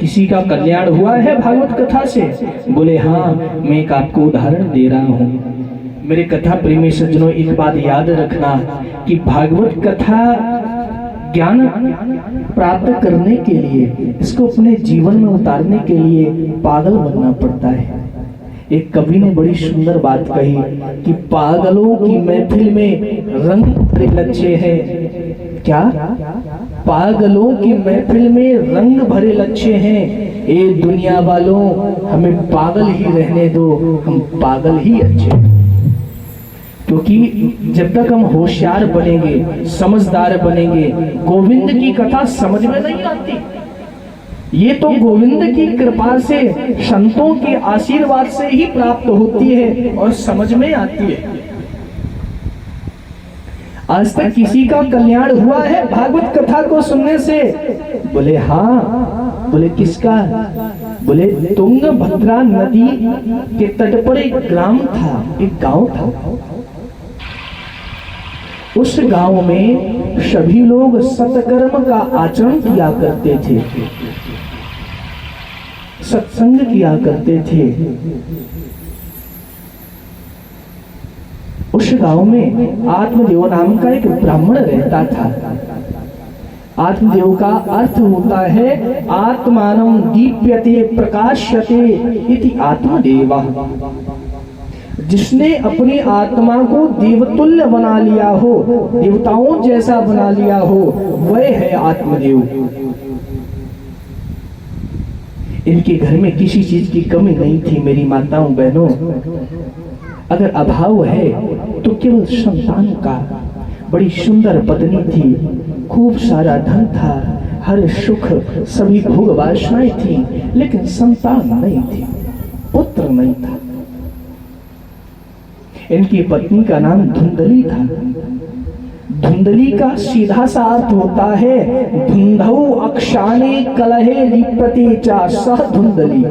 किसी का कल्याण हुआ है भागवत कथा से? बोले हाँ, मैं एक आपको उदाहरण दे रहा हूँ। मेरे कथा प्रेमी सज्जनों, एक बात याद रखना कि भागवत कथा ज्ञान प्राप्त करने के लिए, इसको अपने जीवन में उतारने के लिए पागल बनना पड़ता है। एक कवि ने बड़ी सुंदर बात कही कि पागलों की महफिल में रंग भरे लच्छे हैं। क्या? पागलों की महफिल में रंग भरे लच्छे हैं। ए दुनिया वालों, हमें पागल ही रहने दो, हम पागल ही अच्छे। क्योंकि जब तक हम होशियार बनेंगे, समझदार बनेंगे, गोविंद की कथा समझ में नहीं आती। ये तो गोविंद की कृपा से, संतों के आशीर्वाद से ही प्राप्त होती है और समझ में आती है। आज तक किसी का कल्याण हुआ है भागवत कथा को सुनने से? बोले हाँ। बोले किसका? बोले तुंगभद्रा नदी के तट पर एक ग्राम था, एक गांव था। उस गांव में सभी लोग सत्कर्म का आचरण किया करते थे, सत्संग किया करते थे। उस गांव में आत्मदेव नाम का एक ब्राह्मण रहता था। आत्मदेव का अर्थ होता है आत्मानं दीप्यते प्रकाश्यते इति आत्मदेवः। जिसने अपनी आत्मा को देवतुल्य बना लिया हो, देवताओं जैसा बना लिया हो, वह है आत्मदेव। इनके घर में किसी चीज की कमी नहीं थी मेरी माताओं बहनों। अगर अभाव है तो केवल संतान का। बड़ी सुंदर पत्नी थी, खूब सारा धन था, हर सुख, सभी भोग वासनाएं थी, लेकिन संतान नहीं थी, पुत्र नहीं था। इनकी पत्नी का नाम धुंधली था। धुंधली का सीधा सा अर्थ होता है धुंधौ अक्षाने कलहे लिप्यते च सह धुंधली।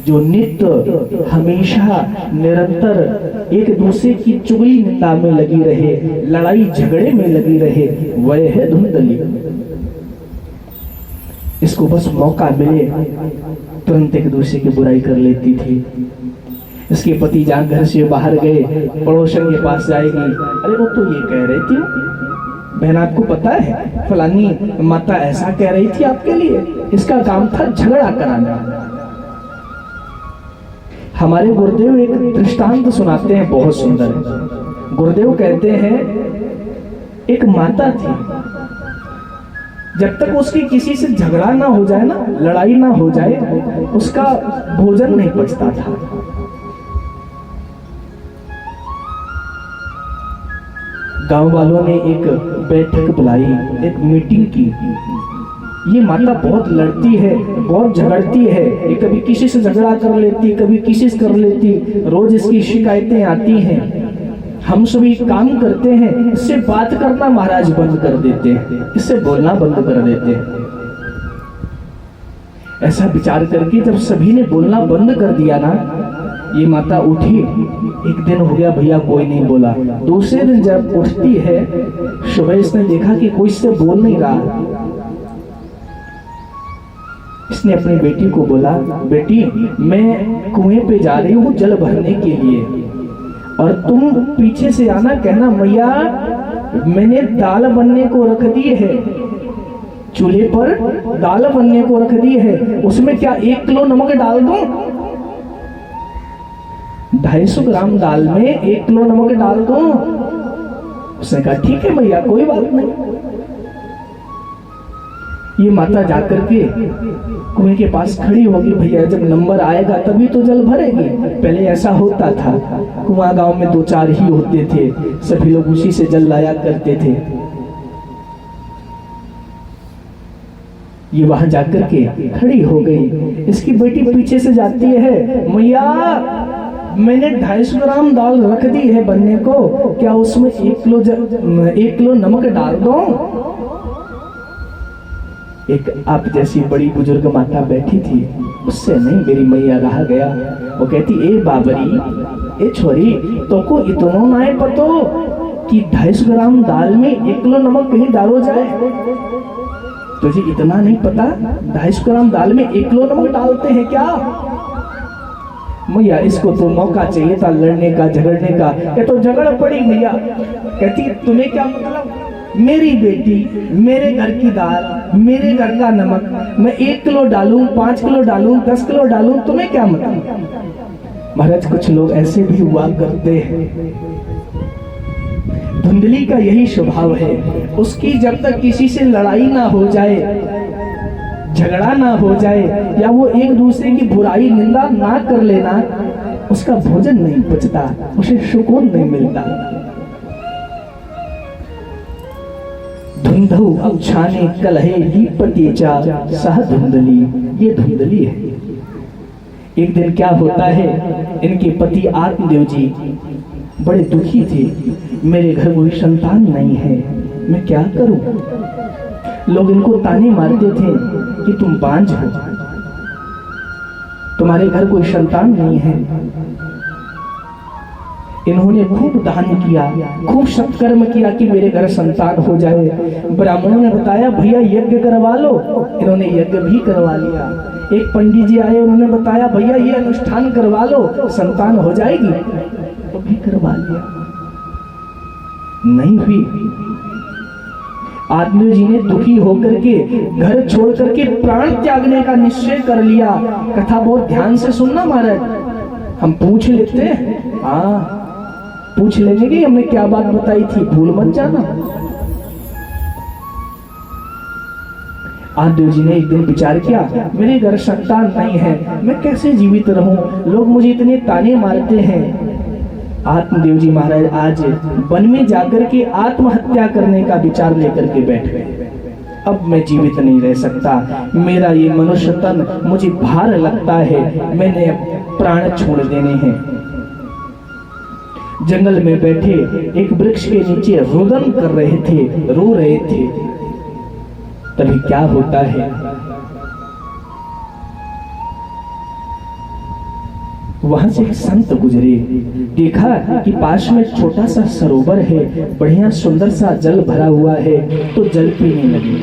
जो नित्य हमेशा निरंतर एक दूसरे की चुगली निंदा में लगी रहे, लड़ाई झगड़े में लगी रहे, वह है धुंधली। इसको बस मौका मिले तुरंत एक दूसरे की बुराई कर लेती थी। इसके पति जहाँ घर से बाहर गए, पड़ोसन के पास जाएगी, अरे वो तो ये कह रही थी बहन, आपको पता है फलानी माता ऐसा कह रही थी आपके लिए, इसका काम था झगड़ा कराना। हमारे गुरुदेव एक दृष्टांत सुनाते हैं, बहुत सुंदर है। गुरुदेव कहते हैं एक माता थी, जब तक उसकी किसी से झगड़ा ना हो जाए ना, लड़ाई ना हो जाए, उसका भोजन नहीं पचता था। गांव वालों ने एक बैठक बुलाई, एक मीटिंग की। ये माता बहुत लड़ती है, बहुत झगड़ती है, ये कभी किसी से झगड़ा कर लेती, कभी किसी से कर लेती, रोज इसकी शिकायतें आती हैं। हम सभी काम करते हैं, इससे बात करना महाराज बंद कर देते हैं, इससे बोलना बंद कर देते हैं। ऐसा विचार करके जब सभी ने बोलना बंद कर दिया ना, ये माता उठी। एक दिन हो गया भैया कोई नहीं बोला। दूसरे दिन जब उठती है, सुबह इसने देखा कि कोई इससे बोल नहीं रहा। इसने अपनी बेटी को बोला, बेटी मैं कुएं पे जा रही हूँ जल भरने के लिए, और तुम पीछे से आना, कहना मैया मैंने दाल बनने को रख दी है, चूल्हे पर दाल बनने को रख दी है, उसमें क्या 1 किलो नमक डाल दूं? 250 ग्राम दाल में 1 किलो नमक डाल दूं? उसने कहा ठीक है भैया, कोई बात नहीं। ये माता जाकर के कुएं के पास खड़ी होगी, भैया जब नंबर आएगा तभी तो जल भरेगी। पहले ऐसा होता था, कुआं गांव में 2-4 ही होते थे, सभी लोग उसी से जल लाया करते थे। ये वहां जाकर के खड़ी हो गई। इसकी बेटी पीछे से जाती है, मैया मैंने 250 ग्राम दाल रख दी है बनने को, क्या उसमें 1 किलो नमक डाल दो? एक आप जैसी बड़ी बुजुर्ग माता बैठी थी, उससे नहीं मेरी मैया रहा गया। वो कहती, ए बाबरी, ए छोरी, तो को इतना ना है पतो कि 250 ग्राम दाल में 1 किलो नमक कहीं डालो जाए? तुझे इतना नहीं पता 250 ग्राम दाल में 1 किलो नमक डालते हैं क्या? मैया इसको तो मौका चाहिए था लड़ने का, झगड़ने का, ये तो झगड़ पड़ी मैया। कहती तुम्हें क्या मतलब, मेरी बेटी, मेरे घर की दाल, मेरे घर का नमक, मैं 1 किलो डालूं, 5 किलो डालूं, 10 किलो डालूं, तुम्हें क्या मतलब? महाराज कुछ लोग ऐसे भी हुआ करते हैं। धुंधली का यही स्वभाव है, उसकी जब तक किसी से लड़ाई ना हो जाए, झगड़ा ना हो जाए, या वो एक दूसरे की बुराई निंदा ना कर लेना, उसका भोजन नहीं पचता, उसे सुकून नहीं मिलता। धुंधौ अक्षाने कलहे दीपतेजा सह धुंधली, ये धुंधली है। एक दिन क्या होता है, इनके पति आत्मदेव जी बड़े दुखी थे, मेरे घर कोई संतान नहीं है, मैं क्या करूं? लोग इनको ताने मारते थे कि तुम बांझ हो, तुम्हारे घर कोई संतान नहीं है। इन्होंने खूब दान किया, खूब सत्कर्म किया कि मेरे घर संतान हो जाए। ब्राह्मणों ने बताया भैया यज्ञ करवा लो, इन्होंने यज्ञ भी करवा लिया। एक पंडित जी आए, उन्होंने बताया भैया ये अनुष्ठान करवा लो, संतान हो जाएगी, तो भी करवा लिया, नहीं हुई। आत्मदेव जी ने दुखी होकर के घर छोड़ करके प्राण त्यागने का निश्चय कर लिया। कथा बहुत ध्यान से सुनना महाराज, हम पूछ लेते हैं, हाँ पूछ लेंगे कि हमने क्या बात बताई थी, भूल मत जाना। आत्मदेव जी ने एक दिन विचार किया, मेरे घर संतान नहीं है, मैं कैसे जीवित रहूं, लोग मुझे इतने ताने मारते हैं। आत्मदेव जी महाराज आज वन में जाकर के आत्महत्या करने का विचार लेकर के बैठ गए। अब मैं जीवित नहीं रह सकता, मेरा ये मनुष्य तन मुझे भार लगता है, मैंने प्राण छोड़ देने हैं। जंगल में बैठे एक वृक्ष के नीचे रुदन कर रहे थे, रो रहे थे। तभी क्या होता है, वहां से एक संत गुजरे, देखा कि पास में छोटा सा सरोवर है, बढ़िया सुंदर सा जल भरा हुआ है, तो जल पीने लगे।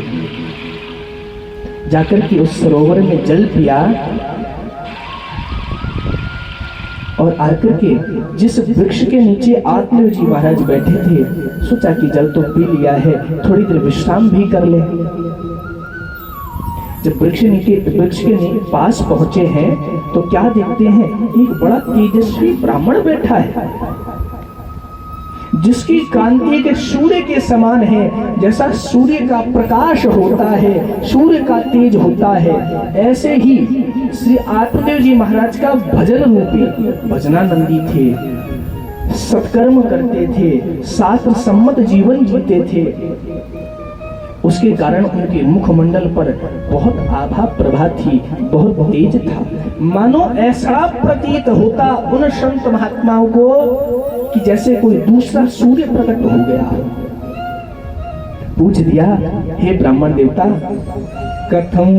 जाकर के उस सरोवर में जल पिया और आकर के जिस वृक्ष के नीचे आत्मदेव जी महाराज बैठे थे, सोचा कि जल तो पी लिया है, थोड़ी देर विश्राम भी कर ले। जब वृक्ष के पास पहुंचे हैं तो क्या देखते हैं, एक बड़ा तेजस्वी ब्राह्मण बैठा है, जिसकी कांति के सूर्य के समान है। जैसा सूर्य का प्रकाश होता है, सूर्य का तेज होता है, ऐसे ही श्री आत्मदेव जी महाराज का भजन रूपी भजनानंदी थे, सत्कर्म करते थे, शास्त्र सम्मत जीवन जीते थे। उसके कारण उनके मुखमंडल पर बहुत आभा प्रभा थी, बहुत तेज था। मानो ऐसा प्रतीत होता उन संत महात्माओं को कि जैसे कोई दूसरा सूर्य प्रकट हो गया। पूछ दिया, हे ब्राह्मण देवता, कथं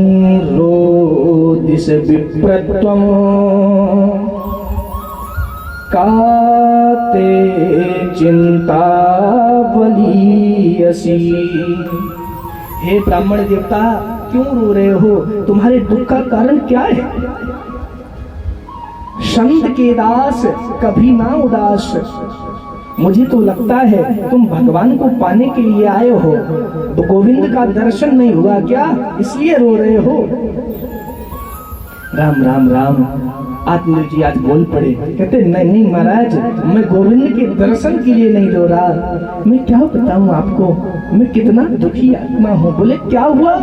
रोदिस विप्रत्वं काते चिंता बलियसी। हे ब्राह्मण देवता, क्यों रो रहे हो, तुम्हारे दुख का कारण क्या है? संत के दास कभी ना उदास, मुझे तो लगता है तुम भगवान को पाने के लिए आए हो, तो गोविंद का दर्शन नहीं हुआ क्या, इसलिए रो रहे हो? राम राम राम। आत्मदेव जी आज बोल पड़े, कहते नहीं नहीं महाराज, मैं गोविंद के दर्शन के लिए नहीं रो रहा, मैं क्या बताऊं आपको, मैं कितना दुखी आत्मा हूं। बोले क्या हुआ?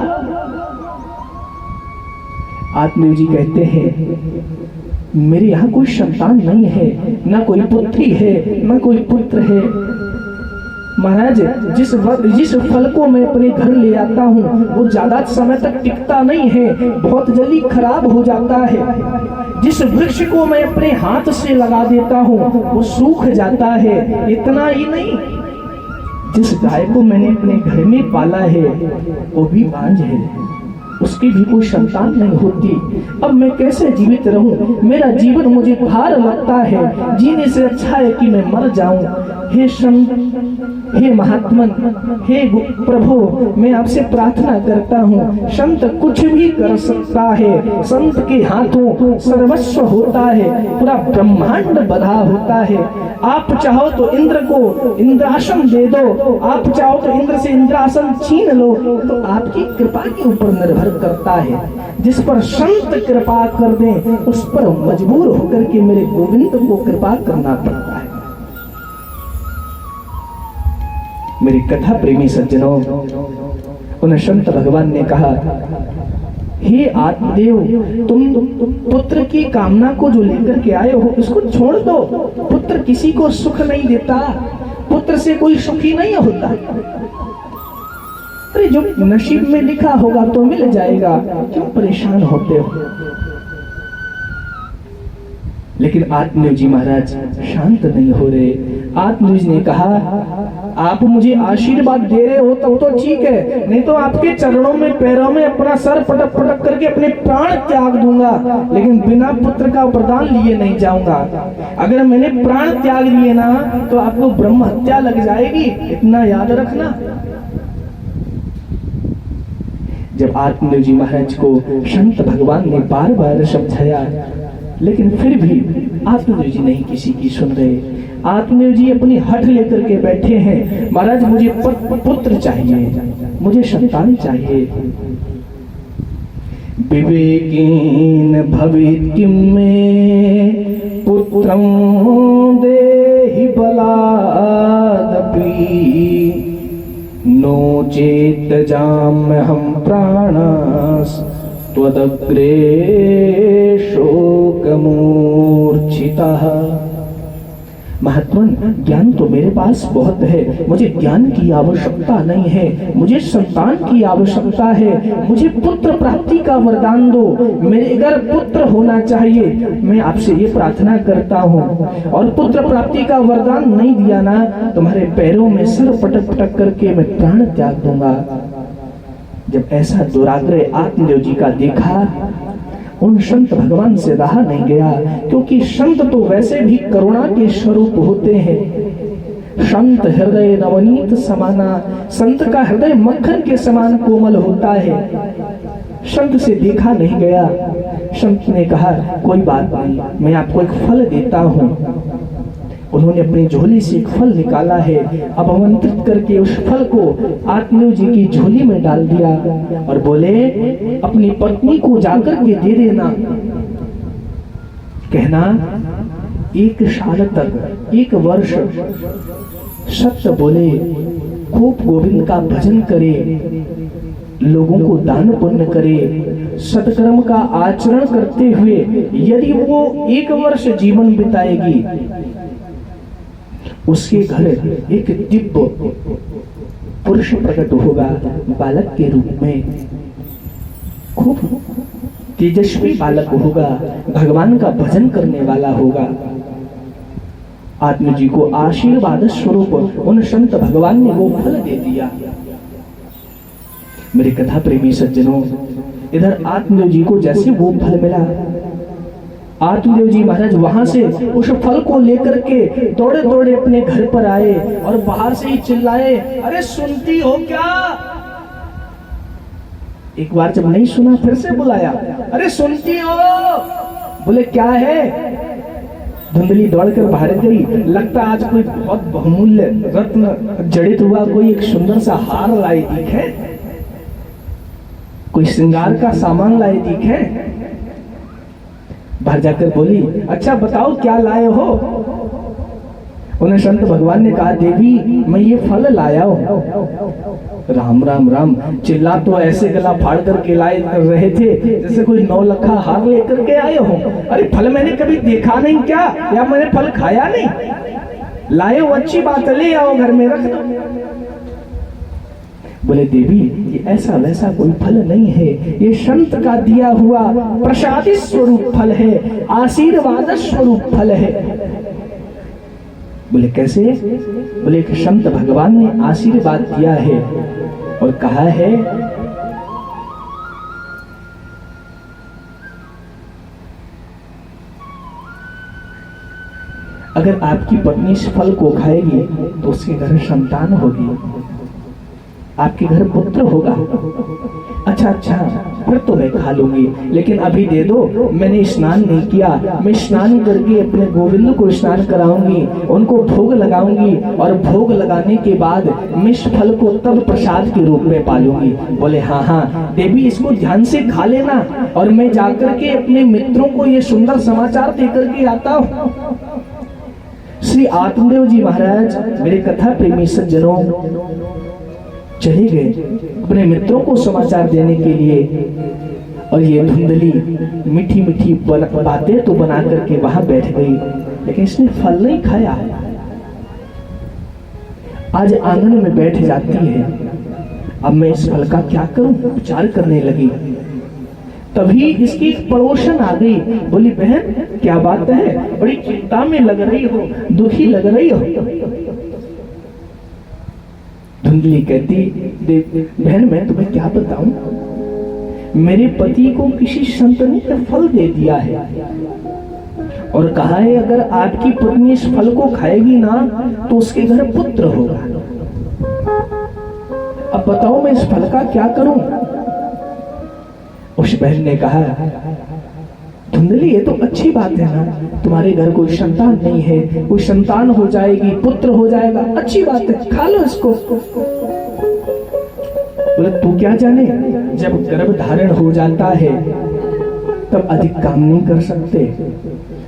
आत्मदेव जी कहते हैं, मेरे यहाँ कोई संतान नहीं है, ना कोई पुत्री है, ना कोई पुत्र है। महाराज, जिस फल को मैं अपने घर ले आता हूँ वो ज्यादा समय तक टिकता नहीं है, बहुत जल्दी खराब हो जाता है। जिस वृक्ष को मैं अपने हाथ से लगा देता हूँ वो सूख जाता है। इतना ही नहीं, जिस गाय को मैंने अपने घर में पाला है वो भी बांझ है। उसकी भी कोई संतान नहीं होती। अब मैं कैसे जीवित रहूं? मेरा जीवन मुझे भार लगता है, जीने से अच्छा है कि मैं मर जाऊं। हे संत, हे महात्मन, हे प्रभु, मैं आपसे प्रार्थना करता हूँ, संत कुछ भी कर सकता है, संत के हाथों सर्वस्व होता है, पूरा ब्रह्मांड बधा होता है। आप चाहो तो इंद्र को इंद्रासन दे दो, आप चाहो तो इंद्र से इंद्रासन छीन लो, तो आपकी कृपा के ऊपर निर्भर करता है। जिस पर संत कृपा कर दे उस पर मजबूर होकर के मेरे गोविंद को कृपा करना पड़ता है। मेरी कथा प्रेमी सज्जनों, उन संत भगवान ने कहा, हे आत्मदेव, तुम पुत्र की कामना को जो लेकर के आए हो इसको छोड़ दो। पुत्र किसी को सुख नहीं देता, पुत्र से कोई सुखी नहीं होता। अरे जो नसीब में लिखा होगा तो मिल जाएगा, क्यों परेशान होते हो? लेकिन आत्मदेव जी महाराज शांत नहीं हो रहे। आत्मदेव जी ने कहा, आप मुझे आशीर्वाद दे रहे हो तब तो ठीक है, नहीं तो आपके चरणों में पैरों में अपना सर पटक पटक करके अपने प्राण त्याग दूंगा, लेकिन बिना पुत्र का वरदान लिए नहीं जाऊंगा। अगर मैंने प्राण त्याग दिए ना तो आपको ब्रह्म हत्या लग जाएगी, इतना याद रखना। जब आत्मदेव जी महाराज को संत भगवान ने बार बार समझाया, लेकिन फिर भी आत्मदेव जी नहीं किसी की सुन रहे। आत्मदेव जी अपनी हठ लेकर के बैठे हैं, महाराज मुझे पुत्र चाहिए, मुझे संतान चाहिए। विवेकीन भवेत् किं मे पुत्रं देहि बलादपि, नो चेत् जाम्यहं प्राणास् त्वदग्रे शोकमूर्छितः। महात्मन, ज्ञान तो मेरे पास बहुत है, मुझे ज्ञान की आवश्यकता नहीं है, मुझे संतान की आवश्यकता है। मुझे पुत्र प्राप्ति का वरदान दो, मेरे घर पुत्र होना चाहिए। मैं आपसे ये प्रार्थना करता हूँ, और पुत्र प्राप्ति का वरदान नहीं दिया ना, तुम्हारे पैरों में सिर पटक पटक करके मैं प्राण त्याग दूंगा। जब ऐसा दुराग्रह आत्मदेव जी का देखा, उन संत भगवान से रहा नहीं गया, क्योंकि संत तो वैसे भी करुणा के स्वरूप होते हैं। संत हृदय नवनीत समाना, संत का हृदय मक्खन के समान कोमल होता है। संत से देखा नहीं गया। संत ने कहा, कोई बात नहीं, मैं आपको एक फल देता हूँ। उन्होंने अपनी झोली से एक फल निकाला है, अब आमंत्रित करके उस फल को आत्मदेव जी की झोली में डाल दिया और बोले, अपनी पत्नी को जाकर के दे देना, कहना 1 साल तक, 1 वर्ष सत्य बोले, खूब गोविंद का भजन करे, लोगों को दान पुण्य करे, सत्कर्म का आचरण करते हुए यदि वो 1 वर्ष जीवन बिताएगी, उसके घर एक दिव्य पुरुष प्रकट होगा, बालक के रूप में, खूब तेजस्वी बालक होगा, भगवान का भजन करने वाला होगा। आत्मा जी को आशीर्वाद स्वरूप उन संत भगवान ने वो फल दे दिया। मेरे कथा प्रेमी सज्जनों, इधर आत्मदेव जी को जैसे वो फल मिला, आत्मदेव जी महाराज वहां से उस फल को लेकर के दौड़े दौड़े अपने घर पर आए और बाहर से ही चिल्लाए, अरे सुनती हो क्या? एक बार जब नहीं सुना फिर से बुलाया, अरे सुनती हो? बोले क्या है? धुंधली दौड़कर बाहर गई, लगता आज कोई बहुत बहुमूल्य रत्न जड़ित हुआ कोई एक सुंदर सा हार लाई दिखे, कोई श्रृंगार का सामान लाए दिखे। बाहर जाकर बोली, अच्छा बताओ क्या लाए हो? उन्हें संत भगवान ने कहा, देवी मैं ये फल लाया हूँ। राम राम राम, चिल्ला तो ऐसे गला फाड़ करके लाए रहे थे जैसे कोई 9 लखा हार लेकर के आए हो। अरे फल मैंने कभी देखा नहीं क्या, या मैंने फल खाया नहीं? लाए हो अच्छी बात है, ले आओ घर में रख दो। बोले देवी ये ऐसा वैसा कोई फल नहीं है, ये संत का दिया हुआ प्रसादी स्वरूप फल है, आशीर्वाद स्वरूप फल है। बोले कैसे? बोले एक संत भगवान ने आशीर्वाद दिया है और कहा है अगर आपकी पत्नी इस फल को खाएगी तो उसके घर संतान होगी, आपके घर पुत्र होगा। अच्छा, फिर तो मैं खा लूंगी, लेकिन अभी दे दो, मैंने स्नान नहीं किया, मैं स्नान करके अपने गोविंद को स्नान कराऊंगी, उनको भोग लगाऊंगी, और भोग लगाने के बाद मैं इस फल को तब प्रसाद के रूप में पालूंगी। बोले हाँ देवी, इसको ध्यान से खा लेना, और मैं जाकर के अपने मित्रों को ये सुंदर समाचार देकर के आता हूँ। श्री आत्मदेव जी महाराज, मेरे कथा प्रेमी सज्जनों, चले गए अपने मित्रों को समाचार देने के लिए, और ये धुंधली मीठी मीठी बातें तो बना करके वहां बैठ गई, लेकिन इसने फल नहीं खाया। आज आंगन में बैठ जाती है, अब मैं इस फल का क्या करूं, विचार करने लगी। तभी इसकी एक पड़ोसन आ गई, बोली बहन क्या बात है, बड़ी चिंता में लग रही हो, दुखी लग रही हो। धुंधली कहती, बहन मैं तुम्हें क्या बताऊं, मेरे पति को किसी संत ने फल दे दिया है और कहा है अगर आपकी पत्नी इस फल को खाएगी ना तो उसके घर पुत्र होगा। अब बताओ मैं इस फल का क्या करूं। उस बहन ने कहा, धुंधली ये तो अच्छी बात है ना, तुम्हारे घर कोई संतान नहीं है, कोई संतान हो जाएगी, पुत्र हो जाएगा, अच्छी बात है, खा लो इसको। बोले तू क्या जाने, जब गर्भ धारण हो जाता है तब अधिक काम नहीं कर सकते।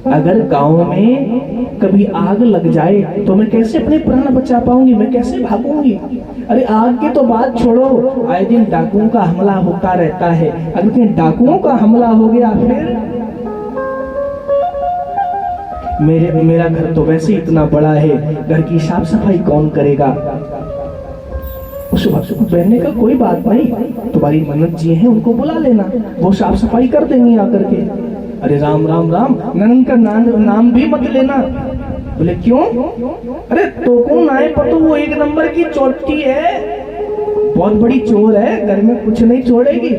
अगर गांव में कभी आग लग जाए तो मैं कैसे अपने प्राण बचा पाऊंगी, मैं कैसे भागूंगी। अरे आग की तो बात छोड़ो, आए दिन डाकुओं का हमला होता रहता है, अगर डाकुओं का हमला हो गया फिर मेरा घर तो वैसे इतना बड़ा है, घर की साफ सफाई कौन करेगा। उस बहन ने कहा कोई बात नहीं, तुम्हारी मन्नत जी हैं उनको बुला लेना, वो साफ सफाई कर देंगी आकर के। अरे राम राम राम, ननन का नाम भी मत लेना। बोले क्यों, अरे तो कौन आए पर तो वो एक नंबर की चोटी है, बहुत बड़ी चोर है, घर में कुछ नहीं छोड़ेगी।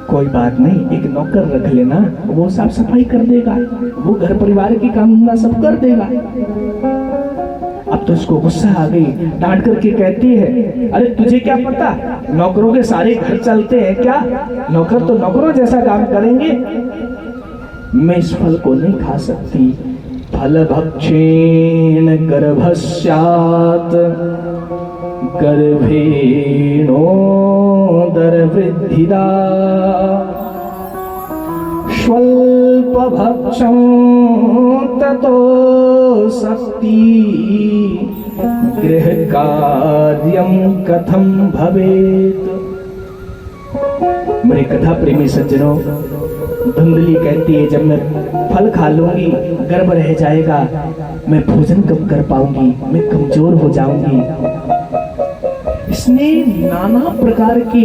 कोई बात नहीं, एक नौकर रख लेना, वो साफ सफाई कर देगा, वो घर परिवार की काम धंधा सब कर देगा। अब तो उसको गुस्सा आ गई, डांट करके कहती है, अरे तुझे क्या पता, नौकरों के सारे घर चलते हैं क्या, नौकर तो नौकरों जैसा काम करेंगे। मैं इस फल को नहीं खा सकती। फल भक्षेण गर्भस्यात् गर्भेणोदर वृद्धिदा स्वल्प भक्षं ततो शक्ति गृह कार्यं कथं भवेत्। मेरे कथा प्रेमी सज्जनों, धुंधली कहती है जब मैं फल खा लूंगी गर्भ रह जाएगा, मैं भोजन कम कर पाऊंगी, मैं कमजोर हो जाऊंगी। इसने नाना प्रकार के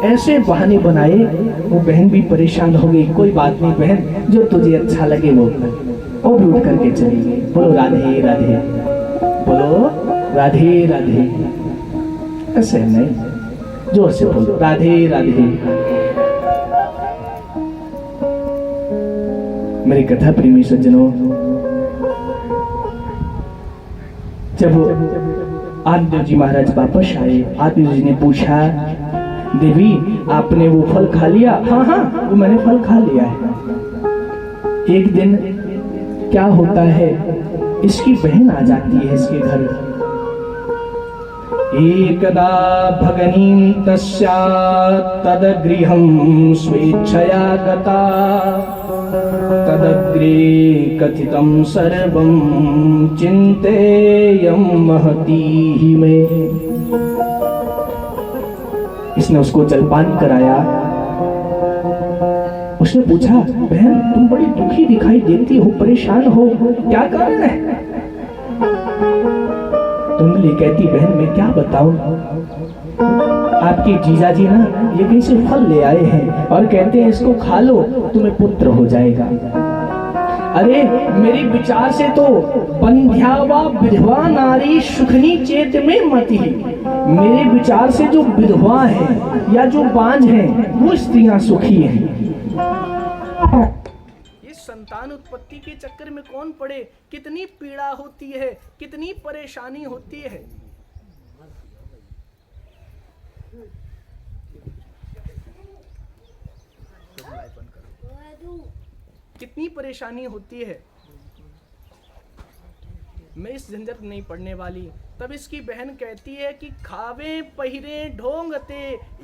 ऐसे बहाने बनाए, वो बहन भी परेशान हो गई। कोई बात नहीं बहन, जो तुझे अच्छा लगे वो कर। वो भी उठ करके चली गई। बोलो राधे राधे, बोलो राधे राधे, ऐसे नहीं, जोर से बोलो राधे राधे। मेरी कथा प्रेमी सज्जनों, जब आदिदेव जी महाराज वापस आए, आदिदेव जी ने पूछा, देवी आपने वो फल खा लिया? हाँ, वो मैंने फल खा लिया है। एक दिन क्या होता है, इसकी बहन आ जाती है इसके घर। एकदा भगनीं तस्या तदगृहं स्वेच्छया गता तदग्रे कथितं सर्वं चिंतेयं महती में। इसने उसको जलपान कराया। उसने पूछा, बहन तुम बड़ी दुखी दिखाई देती हो, परेशान हो, क्या कारण है? धुंधली कहती, बहन मैं क्या बताऊं, आपके जीजाजी ना ये कहीं से फल ले आए हैं और कहते हैं इसको खा लो तुम्हें पुत्र हो जाएगा। अरे मेरे विचार से तो बंध्या व विधवा नारी सुखनी चेत में मति। मेरे विचार से जो विधवा है या जो बांझ है वो स्त्रियां सुखी हैं। ये संतान उत्पत्ति के चक्कर में कौन पड़े, कितनी पीड़ा होती है, कितनी परेशानी होती है। कितनी परेशानी होती है। मैं इस झंझट नहीं पड़ने वाली। तब इसकी बहन कहती है कि खावे पहिरे ढोंगते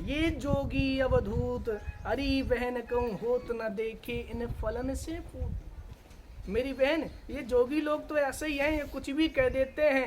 ये जोगी अवधूत, अरी बहन कहूँ होत न देखे इन फलन से पूत। मेरी बहन, ये जोगी लोग तो ऐसे ही हैं, ये कुछ भी कह देते हैं,